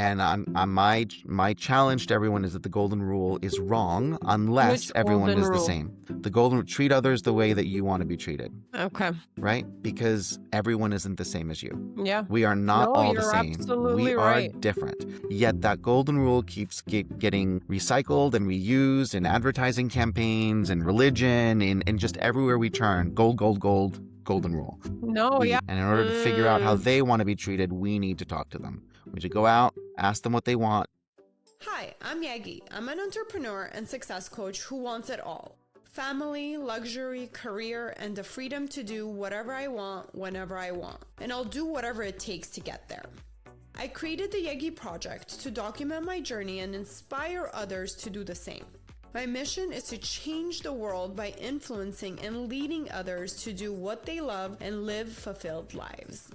And my challenge to everyone is that the golden rule is wrong unless Which everyone golden is the rule? same. The golden treat others the way that you want to be treated, Okay. right? Because everyone isn't the same as you. Yeah. We are not No, all the you're same. We absolutely are right. different. Yet that golden rule keeps getting recycled and reused in advertising campaigns and religion and just everywhere we turn. Gold, gold, gold, golden rule. No, yeah. And in order to figure out how they want to be treated, we need to talk to them. We need to go out, ask them what they want. Hi, I'm Yegi. I'm an entrepreneur and success coach who wants it all. Family, luxury, career, and the freedom to do whatever I want, whenever I want. And I'll do whatever it takes to get there. I created the Yegi Project to document my journey and inspire others to do the same. My mission is to change the world by influencing and leading others to do what they love and live fulfilled lives.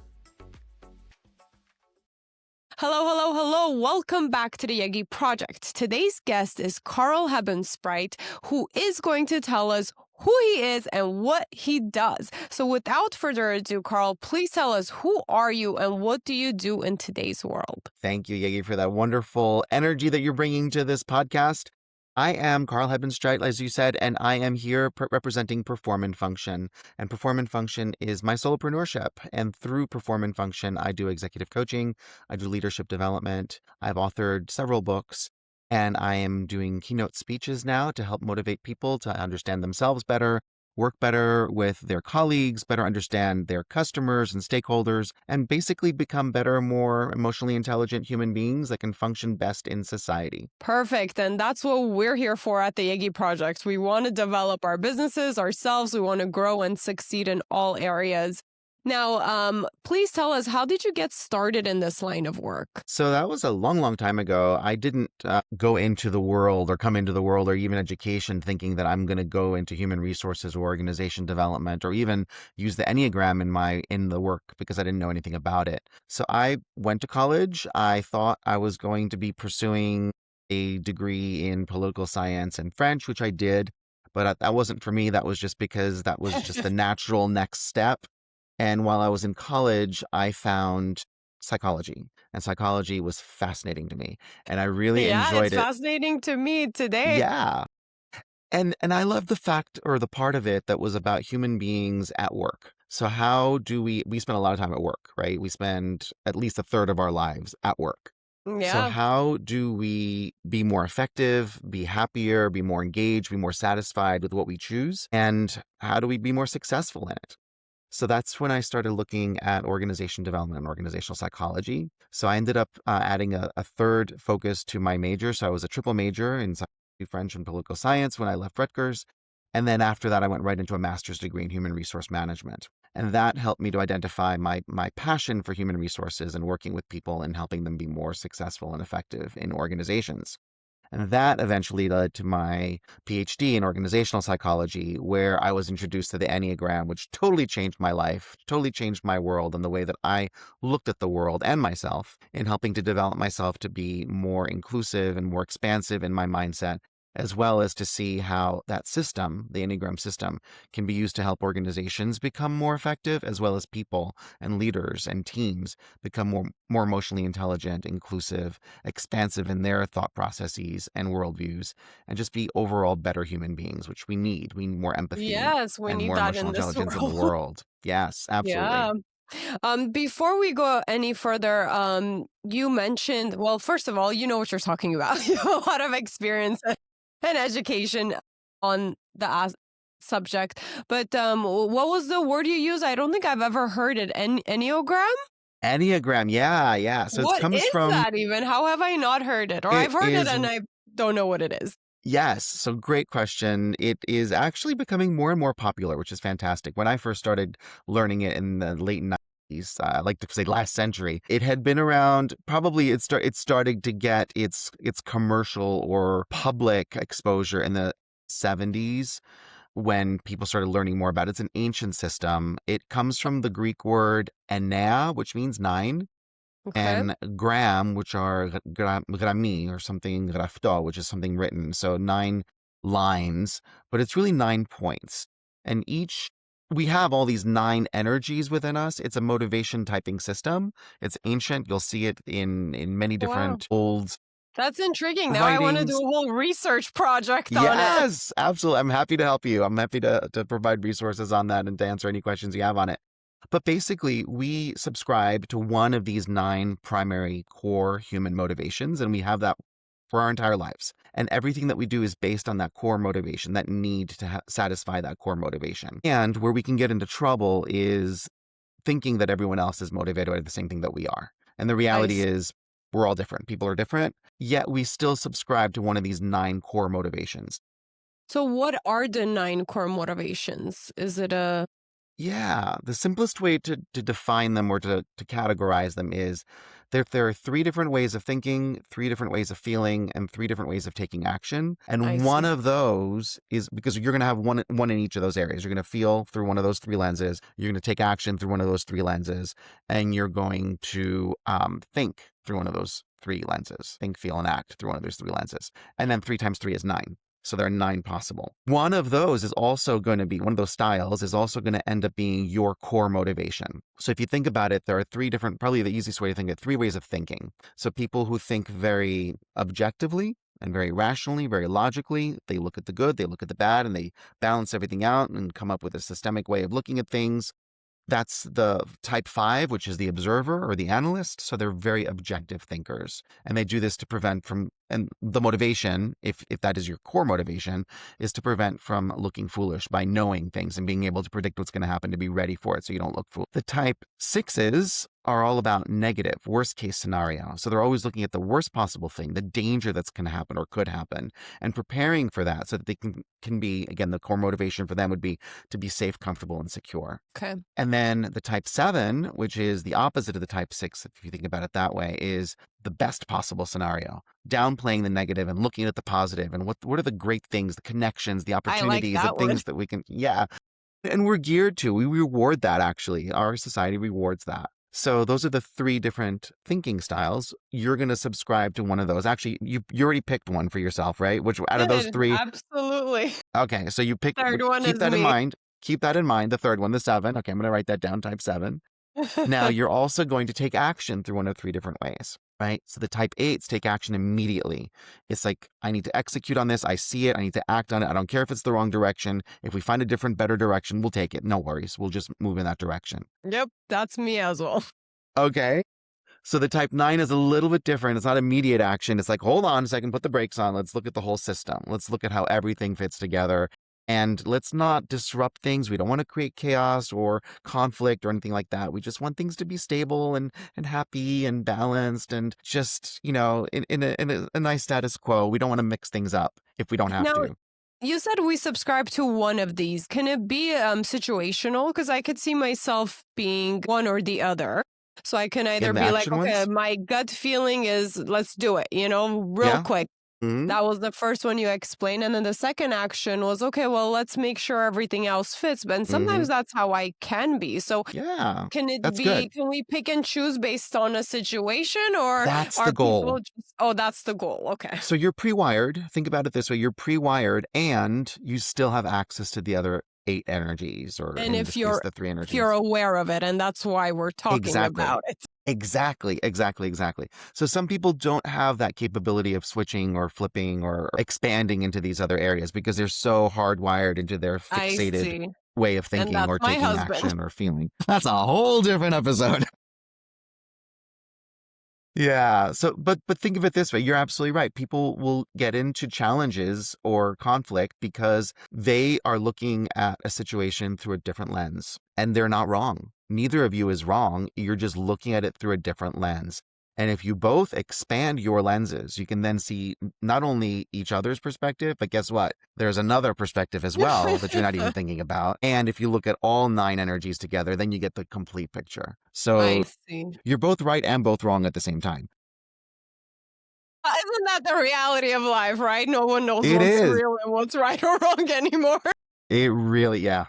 Hello, hello, hello. Welcome back to the Yegi Project. Today's guest is Karl Hebenstreit, who is going to tell us who he is and what he does. So without further ado, Karl, please tell us, who are you and what do you do in today's world? Thank you, Yegi, for that wonderful energy that you're bringing to this podcast. I am Karl Hebenstreit, as you said, and I am here representing Perform and Function. And Perform and Function is my solopreneurship. And through Perform and Function, I do executive coaching, I do leadership development. I've authored several books, and I am doing keynote speeches now to help motivate people to understand themselves better, work better with their colleagues, better understand their customers and stakeholders, and basically become better, more emotionally intelligent human beings that can function best in society. Perfect. And that's what we're here for at the Yegi Project. We want to develop our businesses ourselves. We want to grow and succeed in all areas. Now, please tell us, how did you get started in this line of work? So that was a long, long time ago. I didn't go into the world or come into the world or even education thinking that I'm going to go into human resources or organization development or even use the Enneagram in the work because I didn't know anything about it. So I went to college. I thought I was going to be pursuing a degree in political science and French, which I did, but that wasn't for me. That was just because that was just the natural next step. And while I was in college, I found psychology, and psychology was fascinating to me, and I really Yeah, enjoyed it's it. fascinating to me today. Yeah. And I love the fact or the part of it that was about human beings at work. So how do we spend a lot of time at work, right? We spend at least a third of our lives at work. So Yeah. how do we be more effective, be happier, be more engaged, be more satisfied with what we choose? And how do we be more successful in it? So that's when I started looking at organization development and organizational psychology. So I ended up adding a third focus to my major. So I was a triple major in psychology, French, and political science when I left Rutgers. And then after that, I went right into a master's degree in human resource management. And that helped me to identify my passion for human resources and working with people and helping them be more successful and effective in organizations. And that eventually led to my PhD in organizational psychology, where I was introduced to the Enneagram, which totally changed my life, totally changed my world and the way that I looked at the world and myself in helping to develop myself to be more inclusive and more expansive in my mindset, as well as to see how that system, the Enneagram system, can be used to help organizations become more effective, as well as people and leaders and teams become more emotionally intelligent, inclusive, expansive in their thought processes and worldviews, and just be overall better human beings, which we need. We need more empathy Yes, we and need more that emotional in this intelligence in the world. world. Yes, absolutely. Yeah. Before we go any further, you mentioned, well, first of all, you know what you're talking about. You have a lot of experience and education on the subject. But what was the word you used? I don't think I've ever heard it. Enneagram? Enneagram, yeah. So it What comes is from, that even? How have I not heard it? Or it I've heard it is and I don't know what it is. Yes. So great question. It is actually becoming more and more popular, which is fantastic. When I first started learning it in the late 90s, I like to say last century, it had been around, probably it started to get its commercial or public exposure in the 70s when people started learning more about it. It's an ancient system. It comes from the Greek word enea, which means 9, Okay. and gram, which are grami or something grafto, which is something written. So 9 lines, but it's really 9 points. And each we have all these 9 energies within us. It's a motivation typing system. It's ancient. You'll see it in many Wow. different old That's intriguing. Now I want to do writings. a whole research project on it. Yes, absolutely. I'm happy to help you. I'm happy to provide resources on that and to answer any questions you have on it. But basically, we subscribe to one of these 9 primary core human motivations, and we have that for our entire lives. And everything that we do is based on that core motivation, that need to satisfy that core motivation. And where we can get into trouble is thinking that everyone else is motivated by the same thing that we are. And the I reality see. is we're all different. People are different, yet we still subscribe to one of these 9 core motivations. So what are the 9 core motivations? Is it a Yeah, the simplest way to define them or to categorize them is there are 3 different ways of thinking, 3 different ways of feeling, and 3 different ways of taking action. I And one see. of those is because you're going to have one in each of those areas. You're going to feel through one of those 3 lenses. You're going to take action through one of those 3 lenses, and you're going to think through one of those 3 lenses. Think, feel, and act through one of those 3 lenses. And then 3 times 3 is 9. So there are 9 possible. One of those is also going to be, one of those styles is also going to end up being your core motivation. So if you think about it, there are 3 different, probably the easiest way to think of it, 3 ways of thinking. So people who think very objectively and very rationally, very logically, they look at the good, they look at the bad, and they balance everything out and come up with a systemic way of looking at things. That's the type 5, which is the observer or the analyst. So they're very objective thinkers. And they do this to prevent from, and the motivation, if that is your core motivation, is to prevent from looking foolish by knowing things and being able to predict what's going to happen to be ready for it so you don't look foolish. The type 6s are all about negative, worst case scenario. So they're always looking at the worst possible thing, the danger that's going to happen or could happen, and preparing for that so that they can be, again, the core motivation for them would be to be safe, comfortable, and secure. Okay. And then the type 7, which is the opposite of the type 6, if you think about it that way, is the best possible scenario, downplaying the negative and looking at the positive and what are the great things, the connections, the I like opportunities, the that word. things that we can, yeah. And we're geared to, we reward that actually. Our society rewards that. So those are the 3 different thinking styles. You're going to subscribe to one of those. Actually, you already picked one for yourself, right? Which out of those Did. 3, Absolutely. okay, so you pick, Third one keep is that in me. mind. Keep that in mind, the 3rd one, the 7. Okay, I'm going to write that down, type 7. Now, you're also going to take action through one of 3 different ways, right? So the type 8s take action immediately. It's like, I need to execute on this. I see it. I need to act on it. I don't care if it's the wrong direction. If we find a different, better direction, we'll take it. No worries. We'll just move in that direction. Yep, that's me as well. Okay. So the type 9 is a little bit different. It's not immediate action. It's like, hold on a second, put the brakes on. Let's look at the whole system. Let's look at how everything fits together. And let's not disrupt things. We don't want to create chaos or conflict or anything like that. We just want things to be stable and happy and balanced and just, in a nice status quo. We don't want to mix things up if we don't have Now, to. you said we subscribe to one of these. Can it be situational? Because I could see myself being one or the other. So I can either In the be like, action okay, ones? my gut feeling is let's do it, real Yeah. quick. Mhm. That was the first one you explained. And then the second action was, okay, well, let's make sure everything else fits. But sometimes that's how I can be. So Yeah, can it that's be, good. can we pick and choose based on a situation, or That's are the goal. people just, oh, that's the goal. Okay. So you're pre-wired. Think about it this way. You're pre-wired and you still have access to the other 8 energies, or And in if this case, you're the 3 if you're energies. aware of it, and that's why we're talking Exactly. about it. Exactly. So some people don't have that capability of switching or flipping or expanding into these other areas because they're so hardwired into their I fixated see. way of And thinking that's or my taking husband. action or feeling. That's a whole different episode. Yeah. So, but think of it this way. You're absolutely right. People will get into challenges or conflict because they are looking at a situation through a different lens, and they're not wrong. Neither of you is wrong. You're just looking at it through a different lens. And if you both expand your lenses, you can then see not only each other's perspective, but guess what? There's another perspective as well that you're not even thinking about. And if you look at all 9 energies together, then you get the complete picture. I So see. you're both right and both wrong at the same time. Isn't that the reality of life, right? No one knows It what's is. real and what's right or wrong anymore. It really, yeah,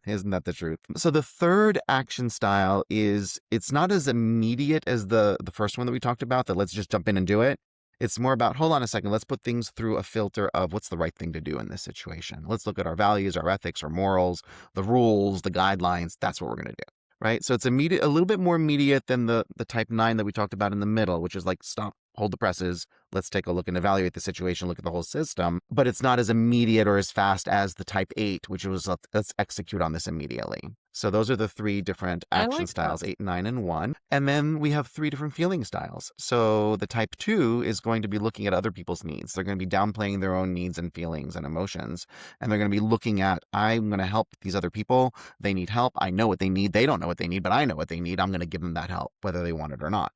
isn't that the truth? So the 3rd action style is, it's not as immediate as the first one that we talked about, that let's just jump in and do it. It's more about, hold on a second, let's put things through a filter of what's the right thing to do in this situation. Let's look at our values, our ethics, our morals, the rules, the guidelines. That's what we're going to do. Right. So it's immediate, a little bit more immediate than the type 9 that we talked about in the middle, which is like, stop, hold the presses. Let's take a look and evaluate the situation, look at the whole system. But it's not as immediate or as fast as the type 8, which was let's execute on this immediately. So those are the 3 different action styles, 8, 9, and 1. And then we have 3 different feeling styles. So the type 2 is going to be looking at other people's needs. They're going to be downplaying their own needs and feelings and emotions. And they're going to be looking at, I'm going to help these other people. They need help. I know what they need. They don't know what they need, but I know what they need. I'm going to give them that help, whether they want it or not.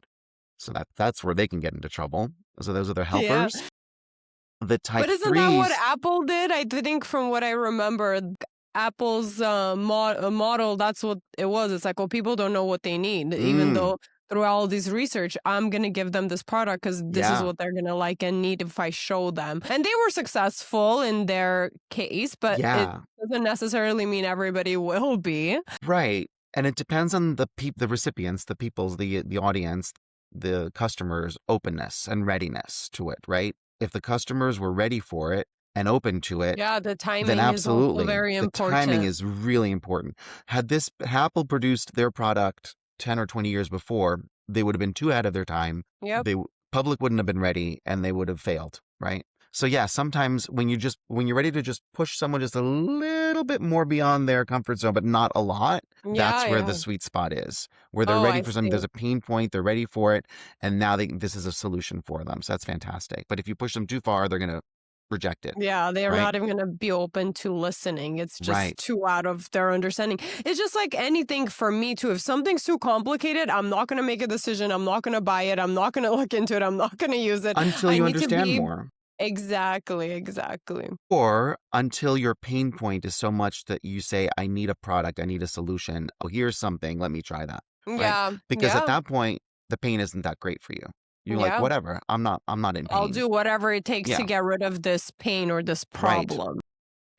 So that's where they can get into trouble. So those are their helpers. Yeah. The type But isn't 3s, that what Apple did? I think from what I remember, Apple's model, that's what it was. It's like, well, people don't know what they need, even though through all this research, I'm going to give them this product because this is what they're going to like and need if I show them. And they were successful in their case, but it doesn't necessarily mean everybody will be. Right. And it depends on the recipients, the people's, the audience, the customers' openness and readiness to it, right? If the customers were ready for it and open to it, the timing then absolutely, is also very important. The timing is really important. Had Apple produced their product 10 or 20 years before, they would have been too ahead of their time. Yep. Public wouldn't have been ready and they would have failed, right? So yeah, sometimes when you're ready to just push someone just a little bit more beyond their comfort zone, but not a lot, that's where the sweet spot is, where they're ready for something. There's a pain point, they're ready for it, and now this is a solution for them. So that's fantastic. But if you push them too far, they're going to reject it. Yeah, they're not even going to be open to listening. It's just too out of their understanding. It's just like anything for me too. If something's too complicated, I'm not going to make a decision. I'm not going to buy it. I'm not going to look into it. I'm not going to use it. Until you understand more. Exactly. Or until your pain point is so much that you say, I need a product, I need a solution. Oh, here's something. Let me try that. Right? Yeah. Because at that point, the pain isn't that great for you. You're like, whatever. I'm not in pain. I'll do whatever it takes to get rid of this pain or this problem.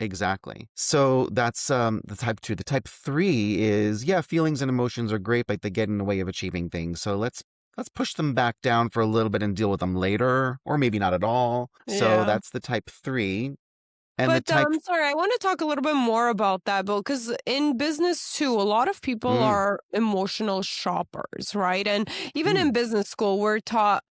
Exactly. So that's the type 2. The type 3 is, feelings and emotions are great, but they get in the way of achieving things. So let's push them back down for a little bit and deal with them later, or maybe not at all. So that's the type 3. And but sorry, I want to talk a little bit more about that, Bill, because in business too, a lot of people are emotional shoppers, right? And even in business school, we're taught,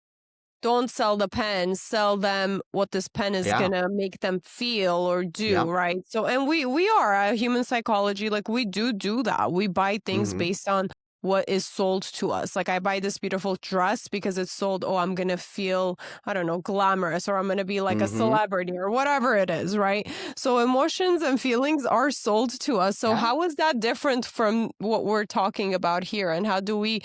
don't sell the pen, sell them what this pen is going to make them feel or do, right? So, and we are human psychology, like we do that. We buy things based on what is sold to us. Like I buy this beautiful dress because it's sold, I'm going to feel, I don't know, glamorous, or I'm going to be like a celebrity or whatever it is, right? So emotions and feelings are sold to us. So how is that different from what we're talking about here? And how do we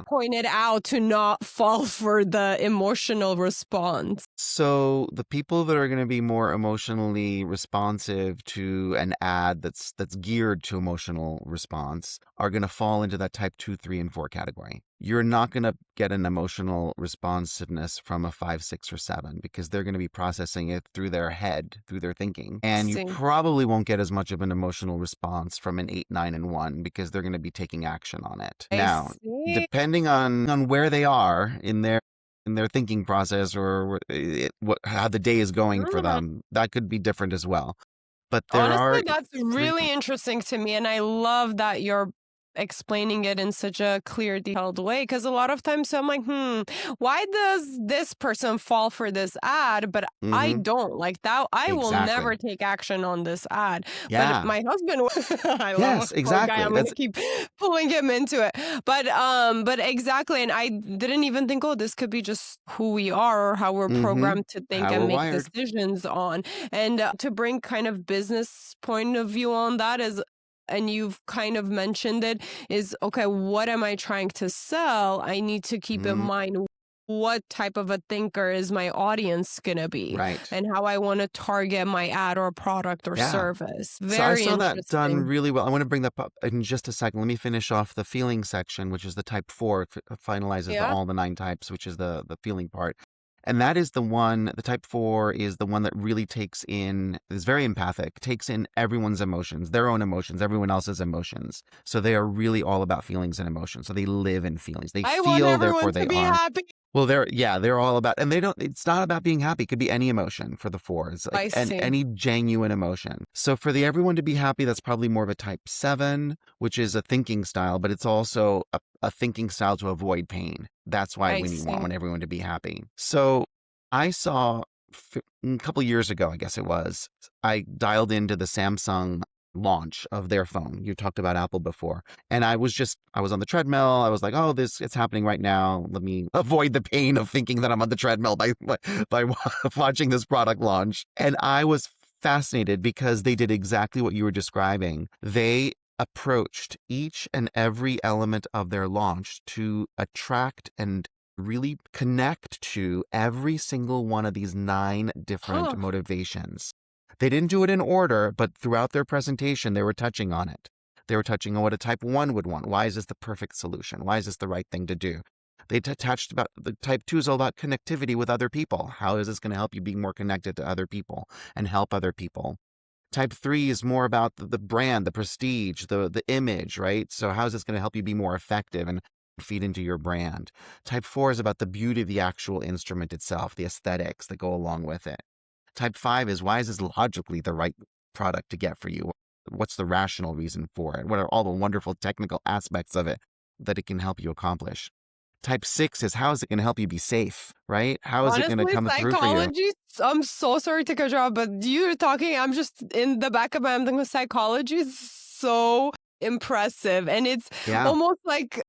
point it out to not fall for the emotional response? So the people that are going to be more emotionally responsive to an ad that's geared to emotional response are going to fall into that type 2, 3, and 4 category. You're not going to get an emotional responsiveness from a 5, 6, or 7 because they're going to be processing it through their head, through their thinking. And you probably won't get as much of an emotional response from an 8, 9, and 1 because they're going to be taking action on it. Now, depending on where they are in their thinking process or how the day is going for them, that could be different as well. But honestly, that's really interesting to me, and I love that you're explaining it in such a clear, detailed way, because a lot of times I'm like, why does this person fall for this ad, but I don't? Like that, I will never take action on this ad. But my husband, I love guy. I'm going to keep pulling him into it. But exactly, and I didn't even think, this could be just who we are or how we're programmed to think and make decisions on. And to bring kind of business point of view on that is, and you've kind of mentioned it, is, okay, what am I trying to sell? I need to keep in mind what type of a thinker is my audience going to be, and how I want to target my ad or product or service. Very so I saw that interesting. done really well. I want to bring that up in just a second. Let me finish off the feeling section, which is the type 4. It finalizes all the 9 types, which is the feeling part. And that is the one, the type 4 is the one that really is very empathic, takes in everyone's emotions, their own emotions, everyone else's emotions. So they are really all about feelings and emotions. So they live in feelings. They feel, therefore they are. Happy. Well, they're all about, and it's not about being happy. It could be any emotion for the fours, like I see. any genuine emotion. So for the everyone to be happy, that's probably more of a type 7, which is a thinking style, but it's also a thinking style to avoid pain. That's why I when you see. want everyone to be happy. So I saw a couple years ago, I guess it was, I dialed into the Samsung launch of their phone. You talked about Apple before. And I was on the treadmill. I was like, oh, it's happening right now. Let me avoid the pain of thinking that I'm on the treadmill by watching this product launch. And I was fascinated because they did exactly what you were describing. They approached each and every element of their launch to attract and really connect to every single one of these 9 different Huh. motivations. They didn't do it in order, but throughout their presentation, they were touching on it. They were touching on what a type 1 would want. Why is this the perfect solution? Why is this the right thing to do? They touched about the type 2 is all about connectivity with other people. How is this going to help you be more connected to other people and help other people? Type 3 is more about the brand, the prestige, the image, right? So how is this going to help you be more effective and feed into your brand? Type 4 is about the beauty of the actual instrument itself, the aesthetics that go along with it. Type 5 is, why is this logically the right product to get for you? What's the rational reason for it? What are all the wonderful technical aspects of it that it can help you accomplish? Type 6 is, how is it going to help you be safe, right? How is it going to Honestly, come through for you? psychology, I'm so sorry to cut you off, but you're talking, I'm just in the back of my mind thinking psychology is so impressive. And it's Yeah, almost like,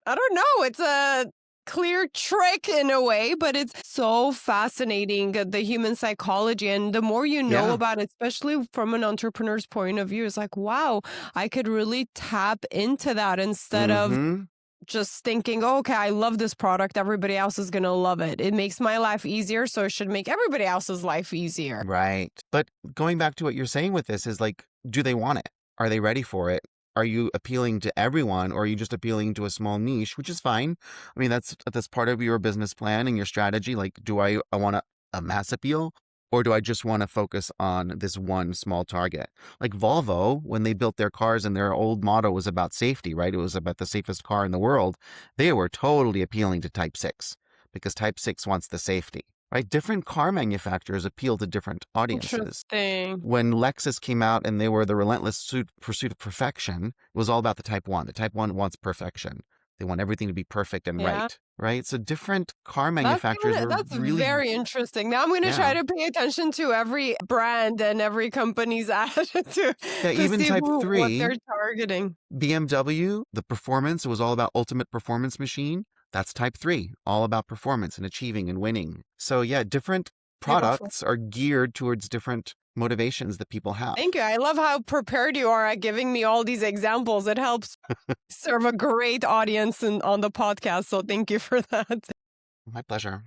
I don't know, it's a clear trick in a way, but it's so fascinating, the human psychology. And the more you know yeah. about it, especially from an entrepreneur's point of view, it's like, wow, I could really tap into that instead of Mm-hmm. just thinking, oh, okay, I love this product. Everybody else is going to love it. It makes my life easier, so it should make everybody else's life easier. Right. But going back to what you're saying with this is like, do they want it? Are they ready for it? Are you appealing to everyone, or are you just appealing to a small niche, which is fine? I mean, that's part of your business plan and your strategy. Like, do I want a mass appeal, or do I just want to focus on this one small target? Like Volvo, when they built their cars and their old motto was about safety, right? It was about the safest car in the world. They were totally appealing to Type 6 because Type 6 wants the safety, right? Different car manufacturers appeal to different audiences. Interesting. When Lexus came out and they were the relentless pursuit of perfection, it was all about the Type 1. The Type 1 wants perfection. They want everything to be perfect and Yeah. right? So different car manufacturers were That's really, very interesting. Now I'm going to yeah. try to pay attention to every brand and every company's ad Yeah, to even see Type what 3, they're targeting. BMW, the performance, it was all about ultimate performance machine. That's Type 3, all about performance and achieving and winning. So yeah, different Beautiful. products are geared towards different motivations that people have. Thank you. I love how prepared you are at giving me all these examples. It helps serve a great audience on the podcast. So thank you for that. My pleasure.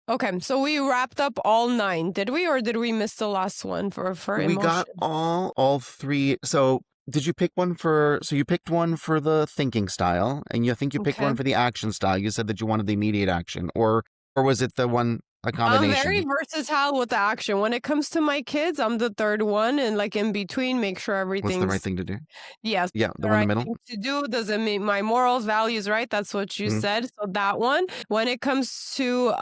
Okay, so we wrapped up all 9, did we, or did we miss the last one for We got emotion? all 3. So did you pick one so you picked one for the thinking style, and you think you picked Okay. one for the action style. You said that you wanted the immediate action, or was it a I'm very combination? versatile with the action. When it comes to my kids, I'm the third one, and like in between, make sure What's the right everything's, thing to do? yes, Yeah, the the one in right the middle. thing to do. Does it meet my morals, values, right? That's what you Mhm. said. So that one. When it comes to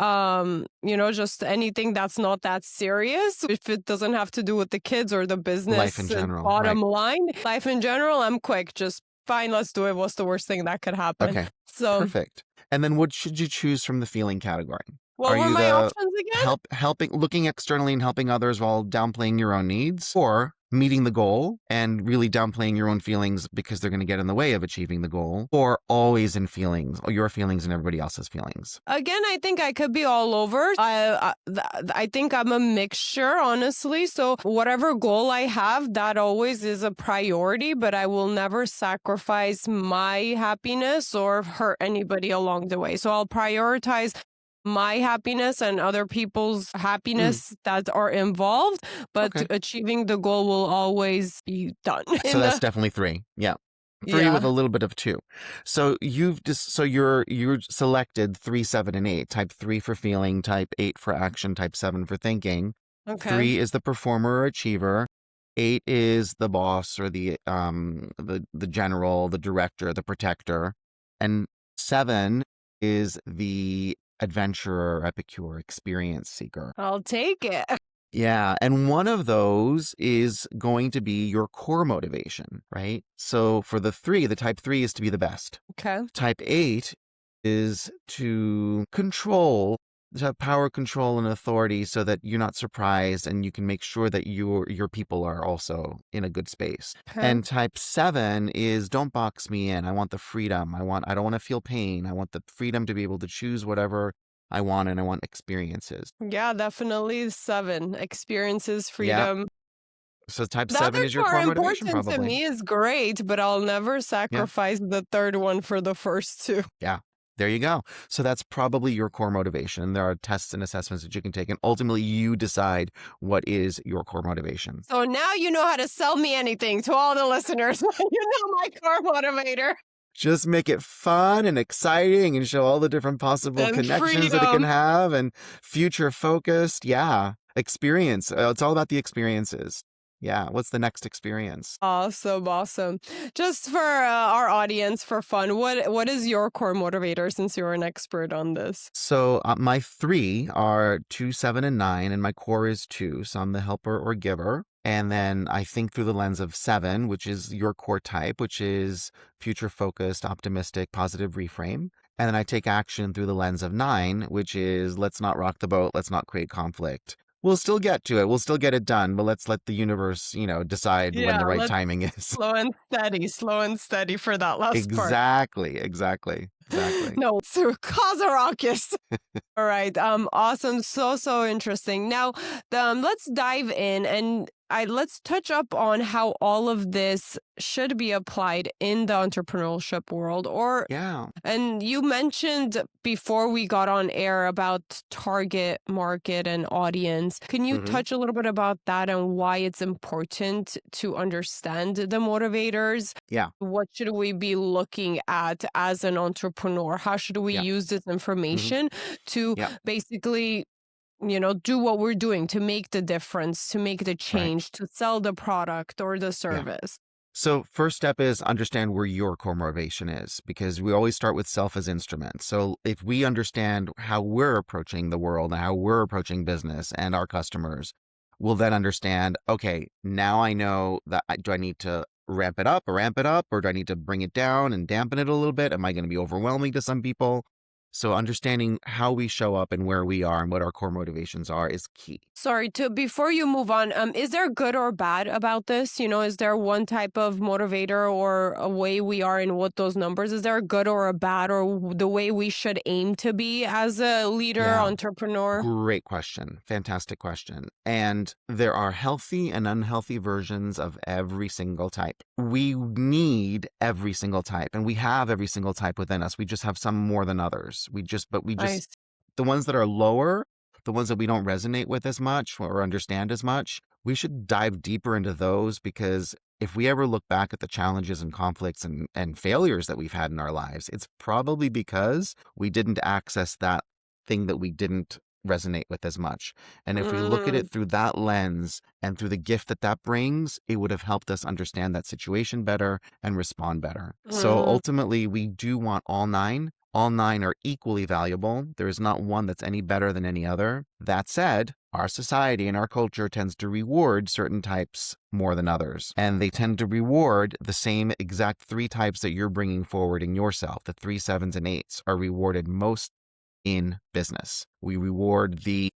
just anything that's not that serious, if it doesn't have to do with the kids or the Life in business general, right? bottom line, life in general, I'm quick. Just fine, let's do it. What's the worst thing that could happen? Okay, So, perfect. And then what should you choose from the feeling category? what Are were you my the options again? helping, looking externally and helping others while downplaying your own needs, or meeting the goal and really downplaying your own feelings because they're going to get in the way of achieving the goal, or always in feelings, or your feelings and everybody else's feelings? Again, I think I could be all over. I think I'm a mixture, honestly. So whatever goal I have, that always is a priority, but I will never sacrifice my happiness or hurt anybody along the way. So I'll prioritize my happiness and other people's Mm, happiness that are involved, but okay. achieving the goal will always be done So in that's the, definitely 3. Yeah. 3 with yeah. a little bit of 2. So you're selected 3, 7, and 8. Type 3 for feeling, type 8 for action, type 7 for thinking. Okay. 3 is the performer or achiever. 8 is the boss or the general, the director, the protector. And 7 is the adventurer, epicure, experience seeker. I'll take it. Yeah. And one of those is going to be your core motivation, right? So for the type 3 is to be the best. Okay. Type 8 is to control, to have power, control, and authority so that you're not surprised and you can make sure that your people are also in a good space. Okay. And type 7 is don't box me in. I want the freedom. I don't want to feel pain. I want the freedom to be able to choose whatever I want, and I want experiences. Yeah, definitely 7. Experiences, Yeah. freedom. So type The 7 other is two your are core motivation, important to probably. me is great, but I'll never sacrifice the third one for the first two. Yeah. There you go. So that's probably your core motivation. There are tests and assessments that you can take, and ultimately you decide what is your core motivation. So now you know how to sell me anything to all the listeners. You know my core motivator. Just make it fun and exciting and show all the different possible And connections that it can freedom. have and future focused. Yeah. Experience. It's all about the experiences. Yeah. What's the next experience? Awesome, awesome. Just for our audience, for fun, what is your core motivator since you're an expert on this? So my 3 are 2, 7, and 9, and my core is 2. So I'm the helper or giver. And then I think through the lens of 7, which is your core type, which is future focused, optimistic, positive reframe. And then I take action through the lens of 9, which is let's not rock the boat. Let's not create conflict. We'll still get to it. We'll still get it done, but let's let the universe, decide when Yeah, the right let's timing is. slow and steady for that last part. Exactly. No, to cause a ruckus. All right. Awesome. So interesting. Now, let's dive in and let's touch up on how all of this should be applied in the entrepreneurship world. Yeah. And you mentioned before we got on air about target market and audience. Can you touch a little bit about that and why it's important to understand the motivators? Yeah. What should we be looking at as an entrepreneur? How should we use this information to basically do what we're doing to make the difference, to make the change, to sell the product or the service? So first step is understand where your core motivation is, because we always start with self as instrument. So if we understand how we're approaching the world and how we're approaching business and our customers, we'll then understand, okay, now I know that do I need to ramp it up, or do I need to bring it down and dampen it a little bit? Am I going to be overwhelming to some people? So understanding how we show up and where we are and what our core motivations are is key. Sorry, before you move on, is there good or bad about this? Is there one type of motivator or a way we are in what those numbers? Is there a good or a bad or the way we should aim to be as a leader, entrepreneur? Great question. Fantastic question. And there are healthy and unhealthy versions of every single type. We need every single type, and we have every single type within us. We just have some more than others. The ones that are lower, the ones that we don't resonate with as much or understand as much, we should dive deeper into those, because if we ever look back at the challenges and conflicts and failures that we've had in our lives, it's probably because we didn't access that thing that we didn't resonate with as much. And if we look at it through that lens and through the gift that that brings, it would have helped us understand that situation better and respond better. So ultimately, we do want all 9. All 9 are equally valuable. There is not one that's any better than any other. That said, our society and our culture tends to reward certain types more than others. And they tend to reward the same exact 3 types that you're bringing forward in yourself. The 3, 7s, and 8s are rewarded most in business. We reward the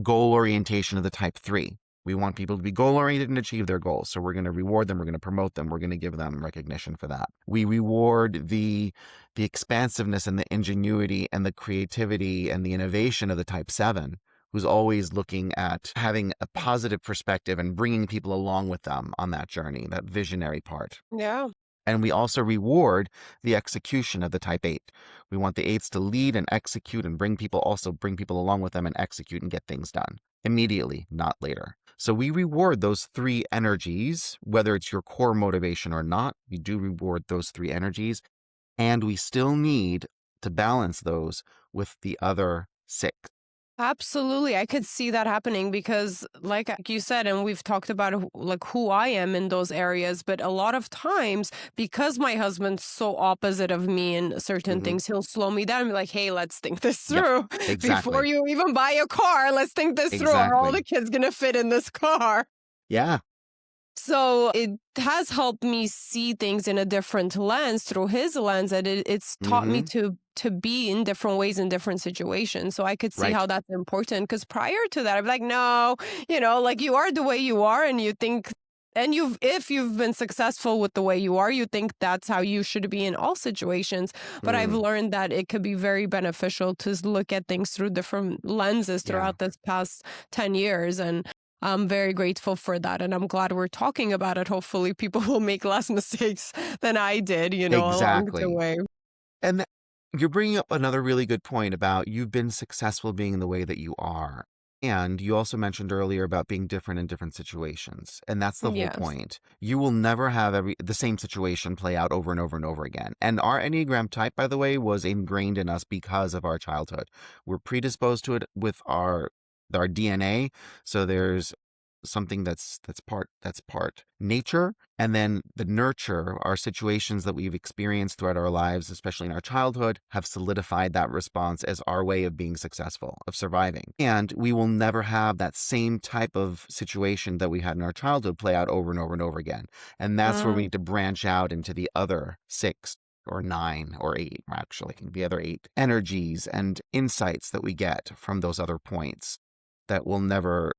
goal orientation of the type 3. We want people to be goal-oriented and achieve their goals. So we're going to reward them. We're going to promote them. We're going to give them recognition for that. We reward the expansiveness and the ingenuity and the creativity and the innovation of the type 7, who's always looking at having a positive perspective and bringing people along with them on that journey, that visionary part. Yeah. And we also reward the execution of the type 8. We want the 8s to lead and execute and bring people along with them and execute and get things done immediately, not later. So we reward those 3 energies, whether it's your core motivation or not. We do reward those 3 energies, and we still need to balance those with the other 6. Absolutely. I could see that happening because like you said, and we've talked about like who I am in those areas, but a lot of times because my husband's so opposite of me in certain Hmm. things, he'll slow me down and be like, "Hey, let's think this Yep, through before exactly. you even buy a car. Let's think this through. Are all the Exactly. kids going to fit in this car?" Yeah. So it has helped me see things in a different lens through his lens, and it's taught me Hmm. to be in different ways in different situations. So I could see how Right. that's important. Because prior to that, I'd be like, no, like you are the way you are, and you think, and if you've been successful with the way you are, you think that's how you should be in all situations. But I've Mm, learned that it could be very beneficial to look at things through different lenses yeah. throughout this past 10 years, and I'm very grateful for that. And I'm glad we're talking about it. Hopefully, people will make less mistakes than I did, along the Exactly. way. And you're bringing up another really good point about you've been successful being the way that you are. And you also mentioned earlier about being different in different situations. And that's the whole Yes. point. You will never have the same situation play out over and over and over again. And our Enneagram type, by the way, was ingrained in us because of our childhood. We're predisposed to it with our DNA. So there's something that's part nature, and then the nurture, our situations that we've experienced throughout our lives, especially in our childhood, have solidified that response as our way of being successful, of surviving. And we will never have that same type of situation that we had in our childhood play out over and over and over again. And that's where we Mm, need to branch out into the other six or nine or eight, actually, the other eight energies and insights that we get from those other points that we'll never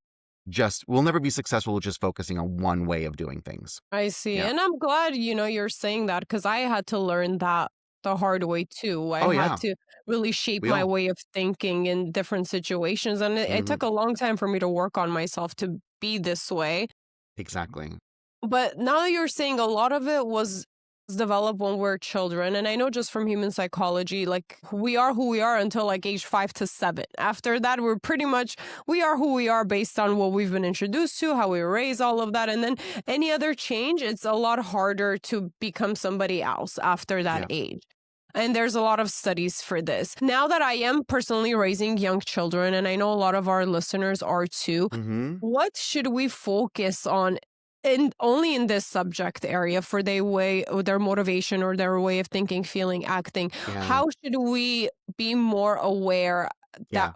be successful with just focusing on one way of doing things. I see. Yeah. And I'm glad, you're saying that because I had to learn that the hard way too. I Oh had yeah. to really shape We my all. way of thinking in different situations. And it Hmm. took a long time for me to work on myself to be this way. Exactly. But now that you're saying a lot of it was developed when we're children, and I know just from human psychology, like we are who we are until like age 5 to 7. After that, we are who we are based on what we've been introduced to, how we were raised, all of that. And then any other change, it's a lot harder to become somebody else after that Yeah. age. And there's a lot of studies for this. Now that I am personally raising young children, and I know a lot of our listeners are too, Hmm. what should we focus on only in this subject area for their motivation or their way of thinking, feeling, acting? Yeah. How should we be more aware Yeah.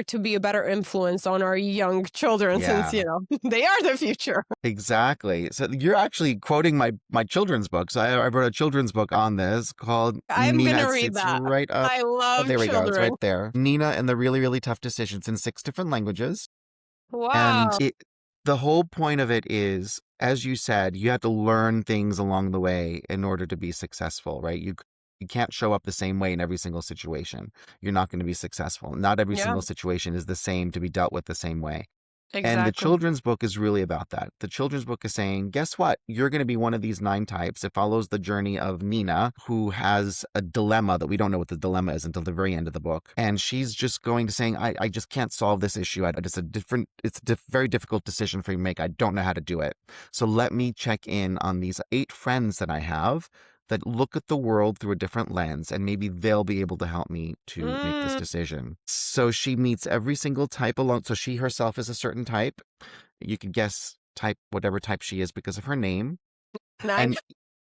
to be a better influence on our young children since, Yeah. they are the future? Exactly. So you're actually quoting my children's books. I wrote a children's book on this called I'm Nina. gonna It's, read it's that. right up. I Oh, love there we go. It's children. right there. Nina and the really, really tough decisions in 6 different languages. And Wow. the whole point of it is, as you said, you have to learn things along the way in order to be successful, right? You can't show up the same way in every single situation. You're not going to be successful. Not every Yeah, single situation is the same to be dealt with the same way. And the exactly. children's book is really about that. The children's book is saying, guess what? You're going to be one of these 9 types. It follows the journey of Nina, who has a dilemma that we don't know what the dilemma is until the very end of the book. And she's just going to saying, I just can't solve this issue. Very difficult decision for you to make. I don't know how to do it. So let me check in on these 8 friends that I have that look at the world through a different lens, and maybe they'll be able to help me to make this Mm, decision. So she meets every single type alone. So she herself is a certain type. You can guess whatever type she is because of her name. nine. And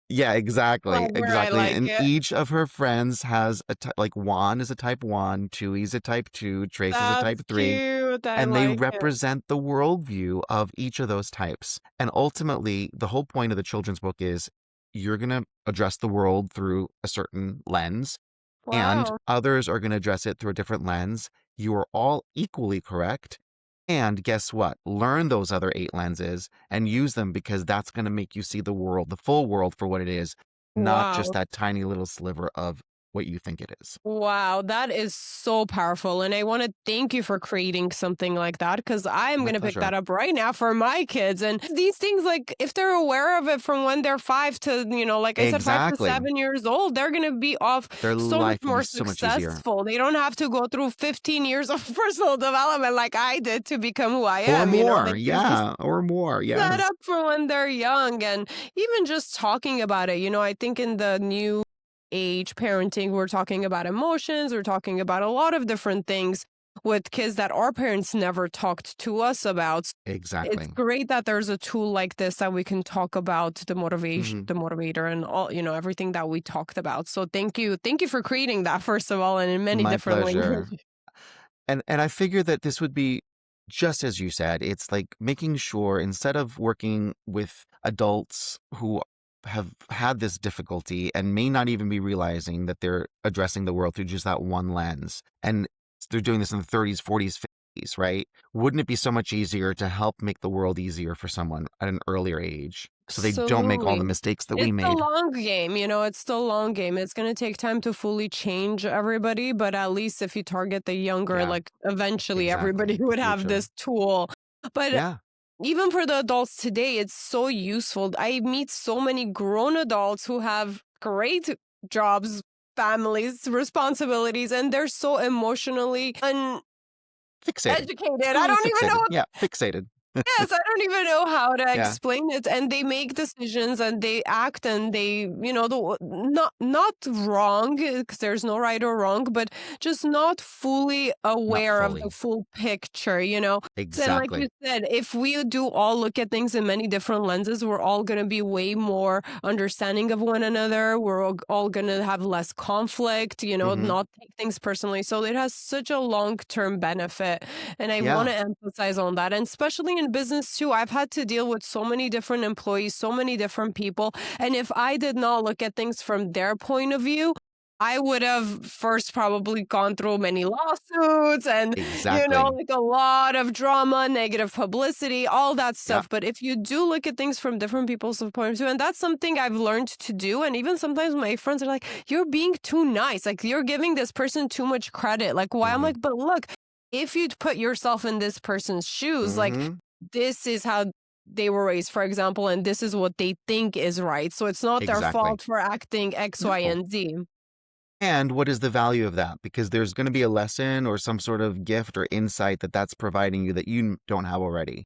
yeah, exactly, Clever. I exactly. like And it. each of her friends has a type, like Juan is a type 1, Chewy's a type 2, Trace is a type That's 3, cute. I and they like it. represent the worldview of each of those types. And ultimately, the whole point of the children's book is you're going to address the world through a certain lens, and Wow. others are going to address it through a different lens. You are all equally correct. And guess what? Learn those other 8 lenses and use them, because that's going to make you see the world, the full world, for what it is, not just Wow. that tiny little sliver of what you think it is. Wow, that is so powerful. And I want to thank you for creating something like that because I'm My going to pick pleasure. that up right now for my kids. And these things, like if they're aware of it from when they're 5 to, like I said, five to Exactly. 7 years old, they're going to be off Their so much life will be more so much easier. successful. They don't have to go through 15 years of personal development like I did to become who I Or am. more. They can be Yeah. Or more. set Yes. up for when they're young. And even just talking about it, I think in the new age parenting. We're talking about emotions. We're talking about a lot of different things with kids that our parents never talked to us about. It's Exactly. great that there's a tool like this that we can talk about the motivation, Mhm. the motivator, and all, everything that we talked about. So thank you for creating that, first of all, and in many My different pleasure. languages. And I figure that this would be just as you said. It's like making sure instead of working with adults who have had this difficulty and may not even be realizing that they're addressing the world through just that one lens, and they're doing this in the 30s, 40s, 50s, right? Wouldn't it be so much easier to help make the world easier for someone at an earlier age so they don't make all Absolutely. the mistakes that we It's the made? long game, it's the long game. It's going to take time to fully change everybody, but at least if you target the younger, Yeah, like eventually everybody exactly. The would have future. this tool. But Yeah. even for the adults today, it's so useful. I meet so many grown adults who have great jobs, families, responsibilities, and they're so emotionally Fixated. uneducated. Let's go I with don't even fixated. know. Yeah, fixated. Yes, I don't even know how to Yeah. explain it. And they make decisions and they act and they, not wrong, because there's no right or wrong, but just not fully Not aware of the fully. full picture, So, and like you Exactly. said, if we do all look at things in many different lenses, we're all going to be way more understanding of one another. We're all going to have less conflict, Hmm. not take things personally. So it has such a long-term benefit. And I want Yeah. to emphasize on that. And especially in business too, I've had to deal with so many different employees, so many different people. And if I did not look at things from their point of view, I would have first probably gone through many lawsuits and, Exactly. like a lot of drama, negative publicity, all that Yeah. stuff. But if you do look at things from different people's point of view, and that's something I've learned to do. And even sometimes my friends are like, you're being too nice. Like you're giving this person too much credit. Like why? I'm Hmm. like, but look, if you'd put yourself in this person's shoes, like Hmm. this is how they were raised, for example, and this is what they think is right. So it's not their Exactly. fault for acting X, Y, No. and Z. And what is the value of that? Because there's going to be a lesson or some sort of gift or insight that's providing you that you don't have already.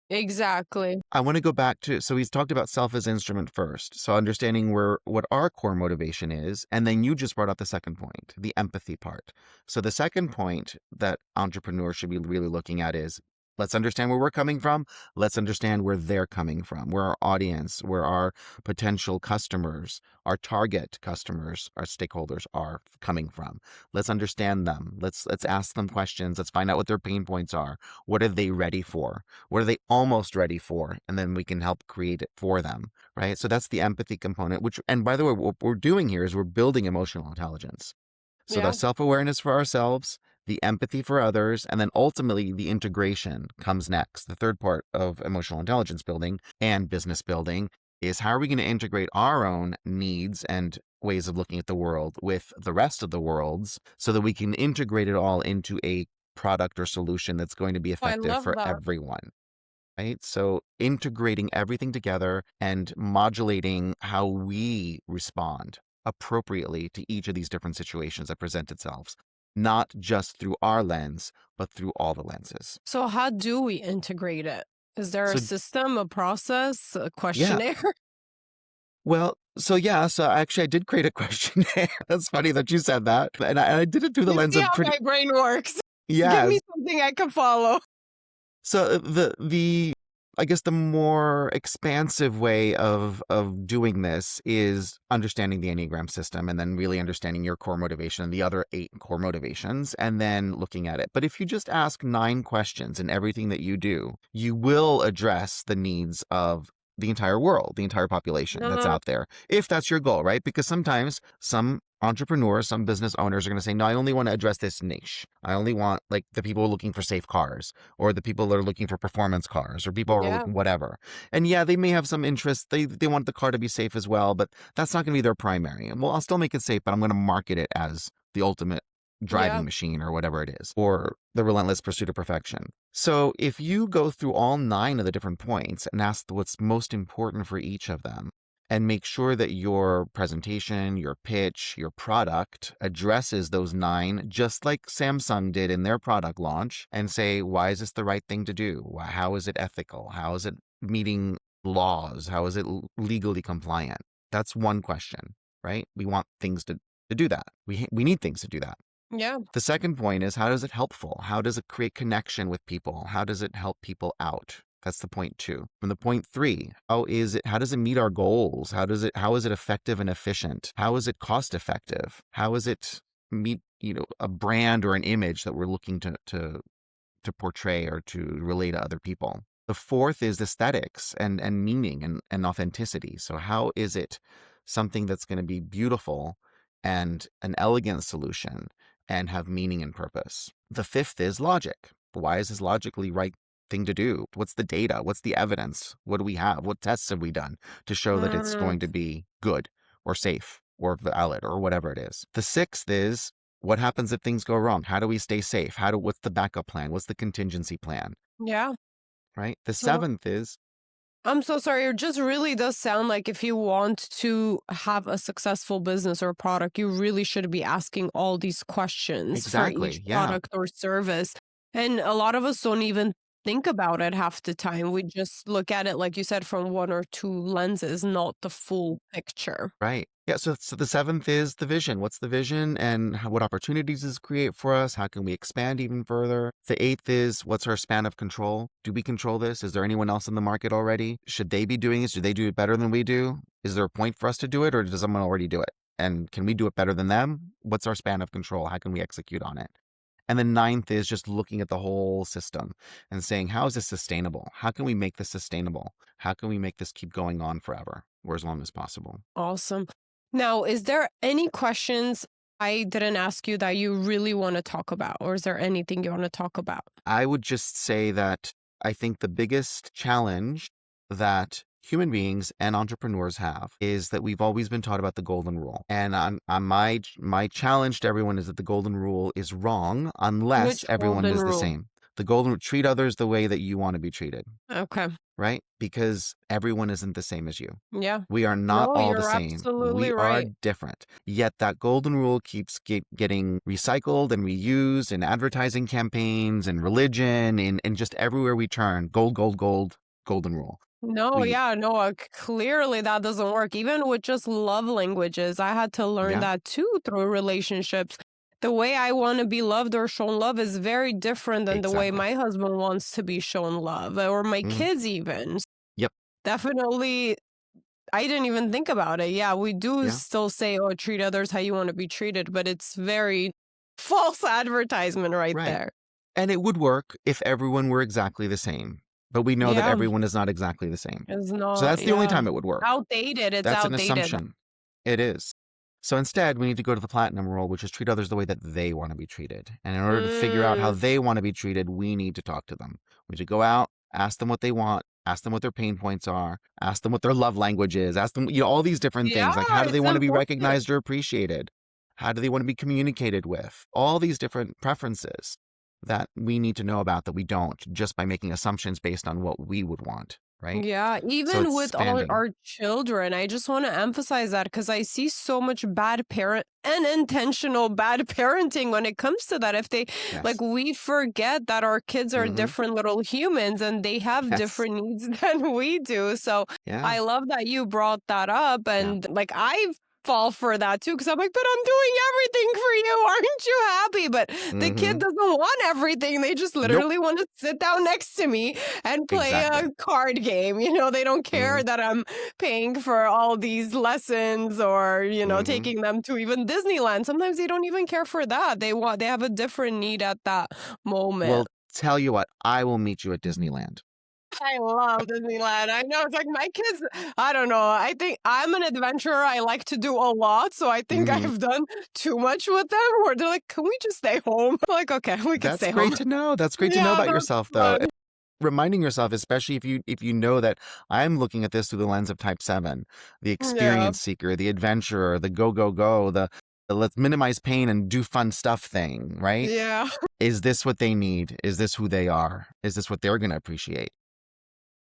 Exactly. I want to go back to, so he's talked about self as instrument first. So understanding what our core motivation is. And then you just brought up the second point, the empathy part. So the second point that entrepreneurs should be really looking at is let's understand where we're coming from. Let's understand where they're coming from, where our audience, where our potential customers, our target customers, our stakeholders are coming from. Let's understand them. Let's ask them questions. Let's find out what their pain points are. What are they ready for? What are they almost ready for? And then we can help create it for them, right? So that's the empathy component, which, and by the way, what we're doing here is we're building emotional intelligence. So the Yeah. self-awareness for ourselves, the empathy for others, and then ultimately the integration comes next. The third part of emotional intelligence building and business building is how are we going to integrate our own needs and ways of looking at the world with the rest of the world's so that we can integrate it all into a product or solution that's going to be Oh, I effective love for that. everyone. Right? So integrating everything together and modulating how we respond appropriately to each of these different situations that present itself, not just through our lens, but through all the lenses. So how do we integrate it? Is there a So system, a process, a yeah, questionnaire? well, so yeah, so actually I did create a questionnaire. That's funny that you said that. And I did it through the You lens see of how pretty, my brain works. Give me yes. something I can follow. So the I guess the more expansive way of doing this is understanding the Enneagram system and then really understanding your core motivation and the other 8 core motivations and then looking at it. But if you just ask 9 questions in everything that you do, you will address the needs of the entire world, the entire population that's Uh, out there. If that's your goal, right? Because sometimes some entrepreneurs, some business owners are going to say, no, I only want to address this niche. I only want like the people looking for safe cars or the people that are looking for performance cars or people are yeah. looking whatever. And yeah, they may have some interest. They want the car to be safe as well, but that's not going to be their primary. Well, I'll still make it safe, but I'm going to market it as the ultimate Yeah. driving machine or whatever it is, or the relentless pursuit of perfection. So if you go through all 9 of the different points and ask what's most important for each of them, and make sure that your presentation, your pitch, your product addresses those 9, just like Samsung did in their product launch, and say, why is this the right thing to do? How is it ethical? How is it meeting laws? How is it legally compliant? That's one question. right? We want things to do that. We need things to do that. Yeah. The second point is, how is it helpful? How does it create connection with people? How does it help people out? That's the point 2. And the point 3, how does it meet our goals? How is it effective and efficient? How is it cost effective? How is it meet, a brand or an image that we're looking to portray or to relay to other people? The fourth is aesthetics and meaning and authenticity. So how is it something that's going to be beautiful and an elegant solution and have meaning and purpose? The fifth is logic. Why is this logically right thing to do? What's the data? What's the evidence? What do we have? What tests have we done to show that it's Mm, going to be good or safe or valid or whatever it is? The sixth is, what happens if things go wrong? How do we stay safe? What's the backup plan? What's the contingency plan? yeah. Right? The Well, seventh is I'm so sorry. It just really does sound like if you want to have a successful business or product, you really should be asking all these questions for each exactly, yeah, product or service. And a lot of us don't even think about it half the time. We just look at it, like you said, from one or two lenses, not the full picture. right. Yeah, so the seventh is the vision. What's the vision and what opportunities does it create for us? How can we expand even further? The eighth is, what's our span of control? Do we control this? Is there anyone else in the market already? Should they be doing this? Do they do it better than we do? Is there a point for us to do it, or does someone already do it? And can we do it better than them? What's our span of control? How can we execute on it? And the ninth is just looking at the whole system and saying, how is this sustainable? How can we make this sustainable? How can we make this keep going on forever or as long as possible? Awesome. Now, is there any questions I didn't ask you that you really want to talk about? Or is there anything you want to talk about? I would just say that I think the biggest challenge that human beings and entrepreneurs have is that we've always been taught about the golden rule. And my challenge to everyone is that the golden rule is wrong unless Which everyone golden is the rule? same. The golden treat others the way that you want to be treated, Okay. right? Because everyone isn't the same as you. Yeah. We are not No, all the you're same. absolutely We are right. different. Yet that golden rule keeps getting recycled and reused in advertising campaigns and religion and just everywhere we turn. Gold, gold, gold, golden rule. No, We, yeah, no, clearly that doesn't work. Even with just love languages, I had to learn yeah, that too through relationships. The way I want to be loved or shown love is very different than the way exactly. my husband wants to be shown love, or my Mhm. kids even. Yep. Definitely, I didn't even think about it. Yeah, we do Yeah. still say, oh, treat others how you want to be treated, but it's very false advertisement right Right. there. And it would work if everyone were exactly the same. But we know that Yeah, everyone is not exactly the same. it's So not, that's the only yeah. time it would work. Outdated. It's That's an outdated. assumption. It is. So instead, we need to go to the platinum rule, which is treat others the way that they want to be treated. And in order to figure out how Mm, they want to be treated, we need to talk to them. We need to go out, ask them what they want, ask them what their pain points are, ask them what their love language is, ask them, all these different yeah, things. Like, how do they it's want to be important. recognized or appreciated? How do they want to be communicated with? All these different preferences that we need to know about that we don't just by making assumptions based on what we would want, right? Yeah, So even it's with all expanding. our children, I just want to emphasize that because I see so much bad parent and intentional bad parenting when it comes to that. If they, Yes. like, we forget that our kids are Hmm. different little humans and they have Yes. different needs than we do. So Yeah. I love that you brought that up. Yeah. And like, I fall for that too because I'm like, but I'm doing everything for you. Aren't you happy? But the kid Hmm. doesn't want everything. They just Nope. literally want to sit down next to me and play Exactly. a card game. They don't Hmm. care that I'm paying for all these lessons or, Hmm. taking them to even Disneyland. Sometimes they don't even care for that. They have a different need at that moment. Well, tell you what, I will meet you at Disneyland. I love Disneyland. I know it's like my kids, I don't know. I think I'm an adventurer. I like to do a lot. So I think Hmm. I've done too much with them where they're like, can we just stay home? I'm like, okay, we can That's stay home. great to know. That's great to know Yeah, about that's yourself, though. fun. Reminding yourself, especially if you know that I'm looking at this through the lens of type 7, the Yeah. experience seeker, the adventurer, the go, go, go, the let's minimize pain and do fun stuff thing, right? Yeah. Is this what they need? Is this who they are? Is this what they're going to appreciate?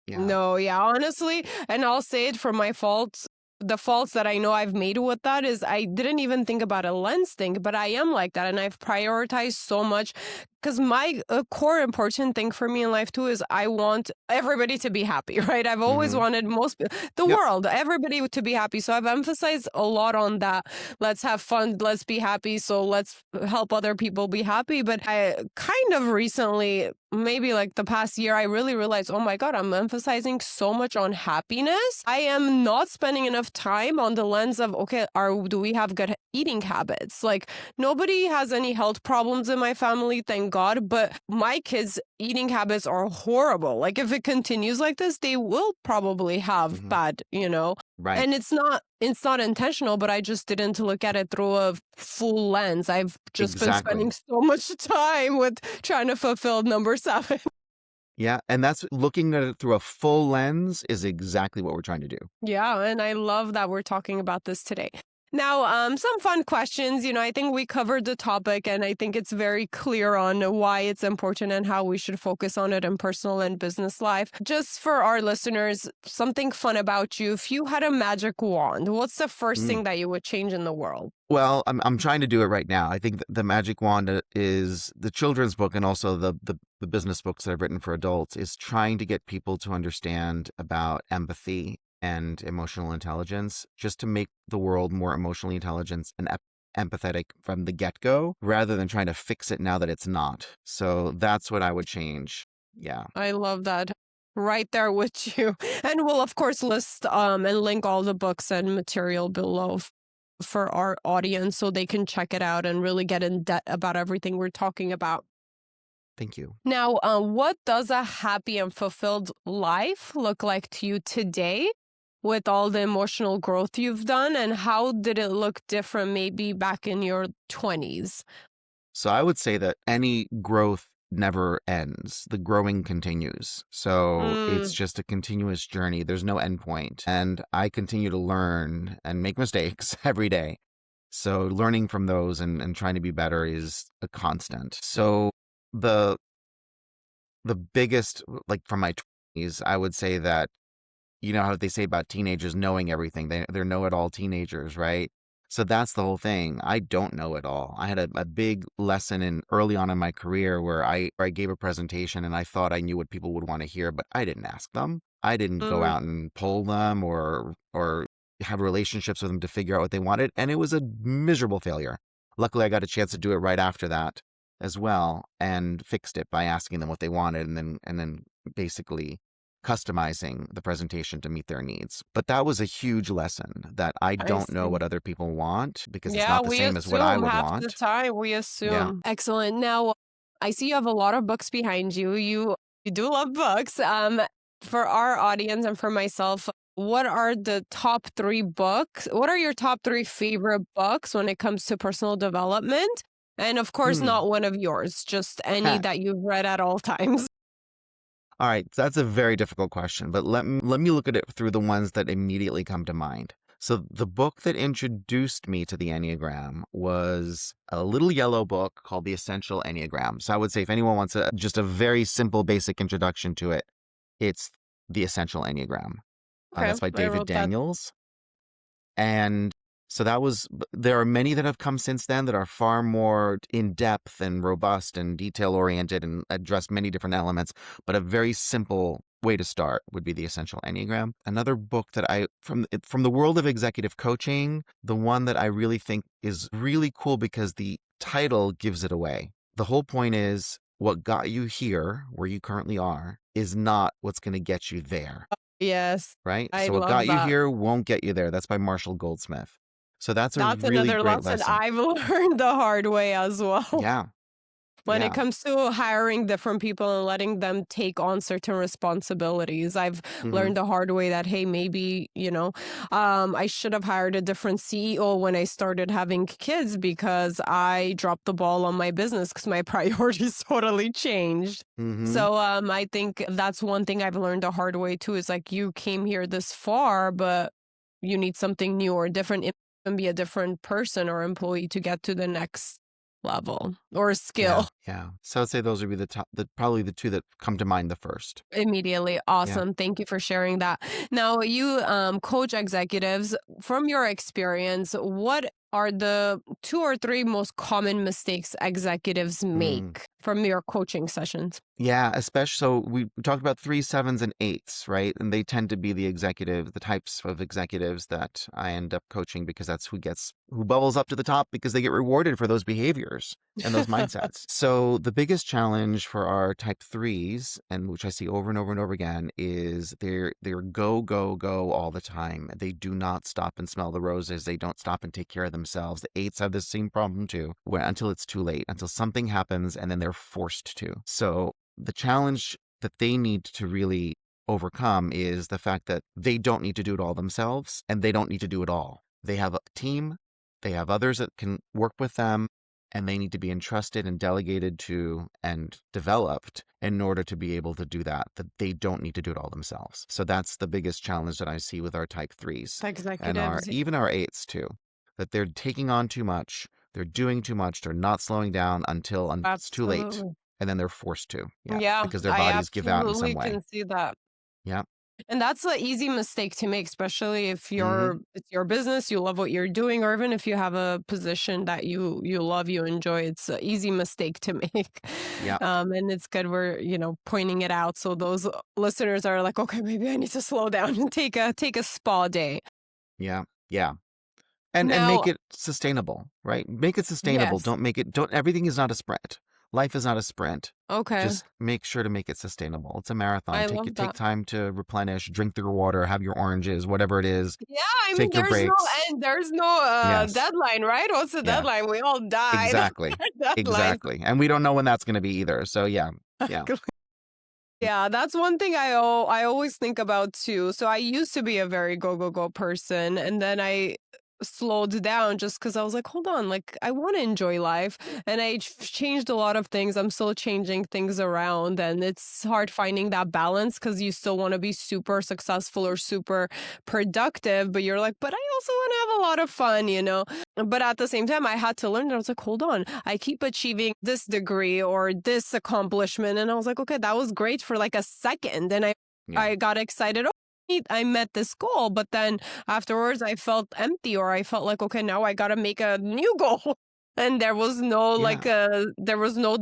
Yeah. No, yeah, honestly, and I'll say it from my fault. the faults that I know I've made with that is I didn't even think about a lens thing, but I am like that. And I've prioritized so much because my core important thing for me in life too is I want everybody to be happy, right? I've always Hmm. wanted the Yep. world, everybody to be happy. So I've emphasized a lot on that. Let's have fun. Let's be happy. So let's help other people be happy. But I kind of recently, maybe like the past year, I really realized, oh my God, I'm emphasizing so much on happiness. I am not spending enough time on the lens of, okay, do we have good eating habits? Like nobody has any health problems in my family, thank God, but my kids' eating habits are horrible. Like if it continues like this, they will probably have Hmm. bad, Right. and it's not intentional, but I just didn't look at it through a full lens. I've just been spending Exactly. so much time with trying to fulfill number 7. Yeah. And that's looking at it through a full lens is exactly what we're trying to do. Yeah, and I love that we're talking about this today. Now, some fun questions. I think we covered the topic, and I think it's very clear on why it's important and how we should focus on it in personal and business life. Just for our listeners, something fun about you. If you had a magic wand, what's the first Mm. thing that you would change in the world? Well, I'm trying to do it right now. I think the magic wand is the children's book and also the business books that I've written for adults is trying to get people to understand about empathy and emotional intelligence, just to make the world more emotionally intelligent and empathetic from the get-go, rather than trying to fix it now that it's not. So that's what I would change. Yeah. I love that. Right there with you. And we'll, of course, list and link all the books and material below for our audience so they can check it out and really get in depth about everything we're talking about. Thank you. Now, what does a happy and fulfilled life look like to you today with all the emotional growth you've done? And how did it look different maybe back in your 20s? So I would say that any growth never ends. The growing continues. So it's Mm, just a continuous journey. There's no end point. And I continue to learn and make mistakes every day. So learning from those and trying to be better is a constant. So the the biggest, like from my 20s, I would say that, you know how they say about teenagers knowing everything. They're know-it-all teenagers, right? So that's the whole thing. I don't know it all. I had a big lesson in early on in my career where I gave a presentation and I thought I knew what people would want to hear, but I didn't ask them. I didn't go mm. out and poll them or have relationships with them to figure out what they wanted, and it was a miserable failure. Luckily, I got a chance to do it right after that as well and fixed it by asking them what they wanted and then basically customizing the presentation to meet their needs. But that was a huge lesson that I I don't know see. what other people want because it's Yeah, not the we same as what I assume would half the want. time. We Yeah. assume. Excellent. Now, I see you have a lot of books behind you. You do love books. For our audience and for myself, what are the top 3 books? What are your top 3 favorite books when it comes to personal development? And of course, Hmm. not one of yours, just any that you've read at all times. All right, so that's a very difficult question, but let me look at it through the ones that immediately come to mind. So the book that introduced me to the Enneagram was a little yellow book called The Essential Enneagram. So I would say if anyone wants just a very simple, basic introduction to it, it's The Essential Enneagram. Okay, That's by I David wrote that. Daniels. And so there are many that have come since then that are far more in depth and robust and detail oriented and address many different elements, but a very simple way to start would be The Essential Enneagram. Another book that from the world of executive coaching, the one that I really think is really cool because the title gives it away. The whole point is what got you here, where you currently are, is not what's going to get you there. Yes, Right? I So what love got you that. here won't get you there. That's by Marshall Goldsmith. So that's a That's really another great lesson lesson. I've learned the hard way as well. Yeah. When it Yeah. comes to hiring different people and letting them take on certain responsibilities, I've Hmm. learned the hard way that, hey, maybe, I should have hired a different CEO when I started having kids because I dropped the ball on my business because my priorities totally changed. Hmm. So I think that's one thing I've learned the hard way too is like you came here this far, but you need something new or different. It can be a different person or employee to get to the next level or Yeah. skill. Yeah. So I'd say those would be probably the two that come to mind the first. Immediately. Yeah. Awesome. Thank you for sharing that. Now, you coach executives. From your experience, what are the 2 or 3 most common mistakes executives Mm. make from your coaching sessions? Yeah, especially so we talked about 3s, 7s, and 8s, right? And they tend to be the types of executives that I end up coaching because that's who bubbles up to the top because they get rewarded for those behaviors and those mindsets. So the biggest challenge for our type 3s, and which I see over and over and over again, is they're go, go, go all the time. They do not stop and smell the roses. They don't stop and take care of themselves. The 8s have this same problem too, until it's too late, until something happens and then they're forced to. So the challenge that they need to really overcome is the fact that they don't need to do it all themselves and they don't need to do it all. They have a team, they have others that can work with them, and they need to be entrusted and delegated to and developed in order to be able to do that they don't need to do it all themselves. So that's the biggest challenge that I see with our type 3s and Executives. even our 8s too, that they're taking on too much, they're doing too much, they're not slowing down until it's too late. Absolutely. And then they're forced to. Yeah. Yeah, Because their I bodies give out in some absolutely way. can see that. Yeah. And that's an easy mistake to make, especially if Hmm. it's your business, you love what you're doing, or even if you have a position that you love, you enjoy. It's an easy mistake to make. Yeah. And it's good we're, pointing it out. So those listeners are like, okay, maybe I need to slow down and take a spa day. Yeah. Yeah. And make Now, it sustainable, right? Make it sustainable. yes. Everything is not a sprint. Life is not a sprint. Okay. Just make sure to make it sustainable. It's a marathon. I love Take that. time to replenish, drink your water, have your oranges, whatever it is. Yeah, I mean, Take your there's no breaks. end. There's no Yes. deadline, right? What's the Yeah. deadline? We all died. Exactly. Deadline. Exactly. And we don't know when that's going to be either. So yeah. Yeah. Yeah, that's one thing I always think about too. So I used to be a very go go go person, and then I slowed down just because I was like, hold on, like I want to enjoy life, and I changed a lot of things. I'm still changing things around, and it's hard finding that balance because you still want to be super successful or super productive, but you're like, but I also want to have a lot of fun. But at the same time, I had to learn that I was like, hold on, I keep achieving this degree or this accomplishment. And I was like, okay, that was great for like a second. And Yeah. I got excited. Oh, I met this goal. But then afterwards, I felt empty, or I felt like, okay, now I got to make a new goal. And there was no there was no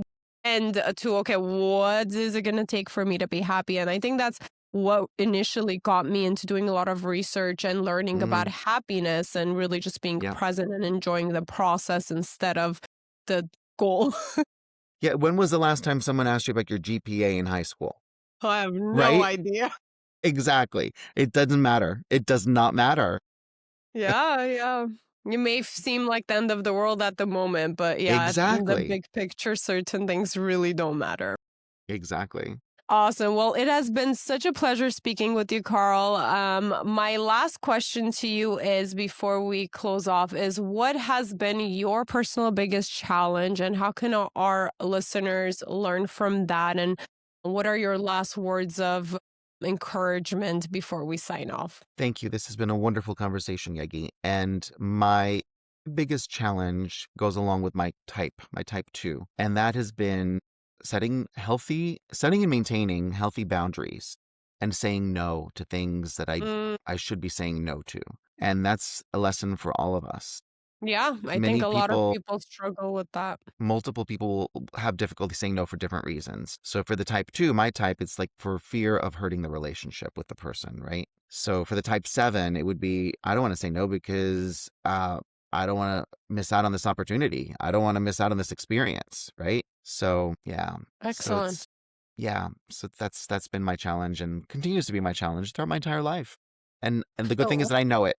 end to, okay, what is it going to take for me to be happy? And I think that's what initially got me into doing a lot of research and learning about happiness and really just being Yeah. present and enjoying the process instead of the goal. Yeah. When was the last time someone asked you about your GPA in high school? I have no Right? idea. Exactly. It doesn't matter. It does not matter. Yeah, yeah. It may seem like the end of the world at the moment, but yeah, in the Exactly. big picture, certain things really don't matter. Exactly. Awesome. Well, it has been such a pleasure speaking with you, Karl. My last question to you is, before we close off, is what has been your personal biggest challenge, and how can our listeners learn from that? And what are your last words of encouragement before we sign off? Thank you. This has been a wonderful conversation, Yegi. And my biggest challenge goes along with my type 2. And that has been setting and maintaining healthy boundaries and saying no to things that I should be saying no to. And that's a lesson for all of us. Yeah, I Many think a lot of people, people struggle with that. multiple people have difficulty saying no for different reasons. So for the type 2, my type, it's like for fear of hurting the relationship with the person, right? So for the type 7, it would be, I don't want to say no because I don't want to miss out on this opportunity. I don't want to miss out on this experience, right? So yeah. Excellent. So that's been my challenge and continues to be my challenge throughout my entire life. And the good thing is So, that I know it.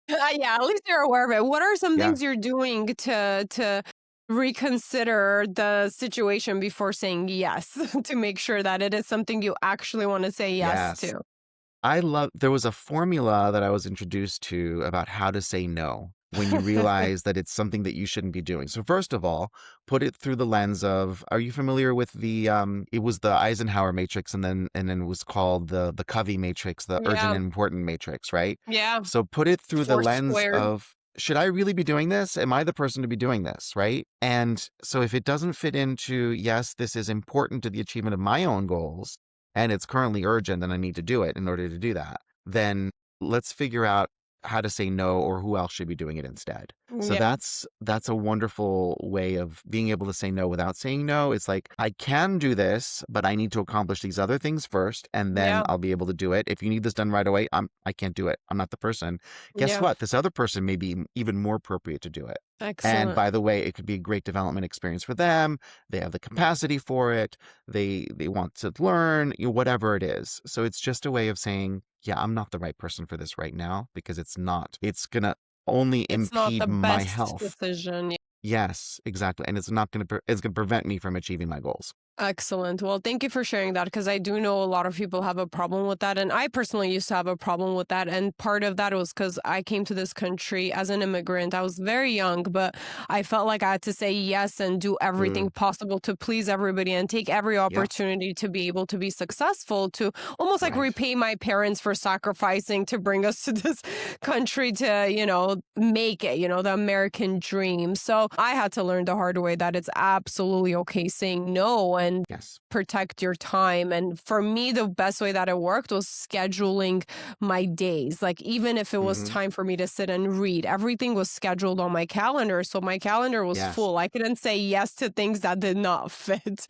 yeah, at least you're aware of it. What are some Yeah. things you're doing to reconsider the situation before saying yes, to make sure that it is something you actually want to say yes Yes. to? There was a formula that I was introduced to about how to say no when you realize that it's something that you shouldn't be doing. So first of all, put it through the lens of, are you familiar with it was the Eisenhower matrix and then it was called the Covey matrix, the urgent Yeah, and important matrix, right? yeah. So put it through the Four lens squared. of should I really be doing this? Am I the person to be doing this? Right. And so if it doesn't fit into, yes, this is important to the achievement of my own goals and it's currently urgent and I need to do it in order to do that, then let's figure out how to say no or who else should be doing it instead. So Yeah. that's a wonderful way of being able to say no without saying no. It's like, I can do this, but I need to accomplish these other things first, and then Yeah. I'll be able to do it. If you need this done right away, I can't do it. I'm not the person. Guess Yeah. what? This other person may be even more appropriate to do it. And Excellent. by the way, it could be a great development experience for them. They have the capacity for it. They want to learn, whatever it is. So it's just a way of saying, yeah, I'm not the right person for this right now, because it's not. It's going to only It's not impede the my best health. decision. Yes, exactly. And it's going to prevent me from achieving my goals. Excellent. Well, thank you for sharing that, because I do know a lot of people have a problem with that. And I personally used to have a problem with that. And part of that was because I came to this country as an immigrant. I was very young, but I felt like I had to say yes and do everything possible to please everybody and take every Yeah, opportunity to be able to be successful, to almost like right. repay my parents for sacrificing to bring us to this country to, make it, the American dream. So I had to learn the hard way that it's absolutely okay saying no and Yes. protect your time. And for me, the best way that it worked was scheduling my days. Like, even if it was Hmm. time for me to sit and read, everything was scheduled on my calendar. So my calendar was Yes. full. I couldn't say yes to things that did not fit.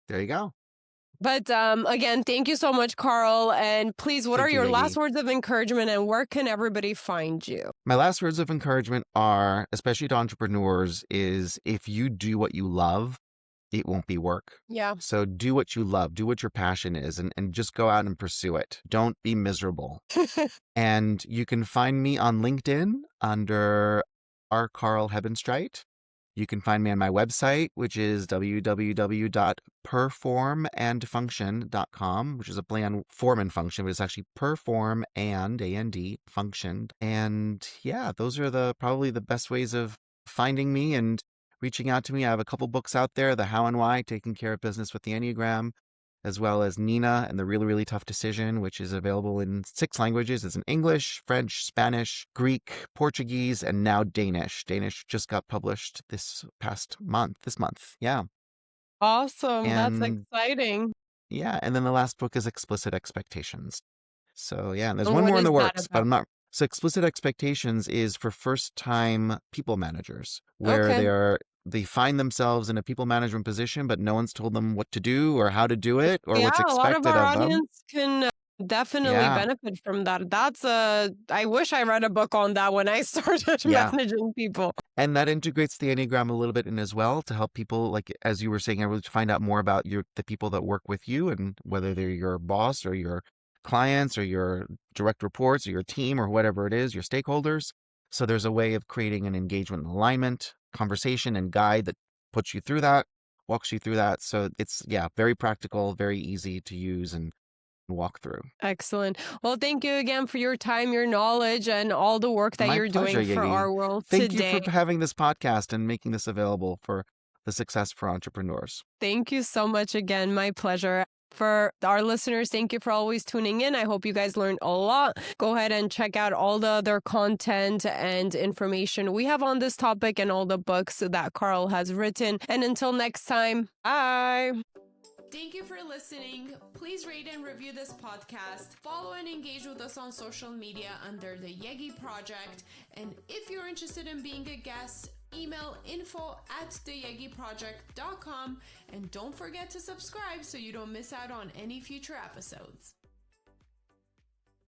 There you go. But again, thank you so much, Karl. And please, what are Thank you, your Yegi. last words of encouragement, and where can everybody find you? My last words of encouragement are, especially to entrepreneurs, is if you do what you love, it won't be work. Yeah. So do what you love, do what your passion is, and just go out and pursue it. Don't be miserable. And you can find me on LinkedIn under Karl Hebenstreit. You can find me on my website, which is www.performandfunction.com, which is a play on form and function, but it's actually perform and A-N-D function. And yeah, those are probably the best ways of finding me and reaching out to me. I have a couple books out there, The How and Why, Taking Care of Business with the Enneagram, as well as Nina and the Really, Really Tough Decision, which is available in 6 languages. It's in English, French, Spanish, Greek, Portuguese, and now Danish. Danish just got published this month. Yeah. Awesome. That's And exciting. yeah, and then the last book is Explicit Expectations. So yeah, and there's And one what more in is the that works, but about? I'm not. So Explicit Expectations is for first-time people managers, where Okay. they find themselves in a people management position, but no one's told them what to do or how to do it or Yeah, what's a lot of expected our of them. audience can definitely Yeah, benefit from that. I wish I read a book on that when I started yeah. managing people. And that integrates the Enneagram a little bit in as well, to help people, like, as you were saying, I really to find out more about the people that work with you, and whether they're your boss or your clients or your direct reports or your team or whatever it is, your stakeholders. So there's a way of creating an engagement and alignment conversation and guide that puts you through that, walks you through that. So it's, yeah, very practical, very easy to use and walk through. Excellent. Well, thank you again for your time, your knowledge, and all the work that My you're pleasure, doing for Yegi. our world Thank you for today. having this podcast and making this available for the Success for Entrepreneurs. Thank you so much again. My pleasure. For our listeners, thank you for always tuning in. I hope you guys learned a lot. Go ahead and check out all the other content and information we have on this topic and all the books that Karl has written. And until next time, bye. Thank you for listening. Please rate and review this podcast. Follow and engage with us on social media under the Yegi Project. And if you're interested in being a guest, email info@theyegiproject.com. And don't forget to subscribe so you don't miss out on any future episodes.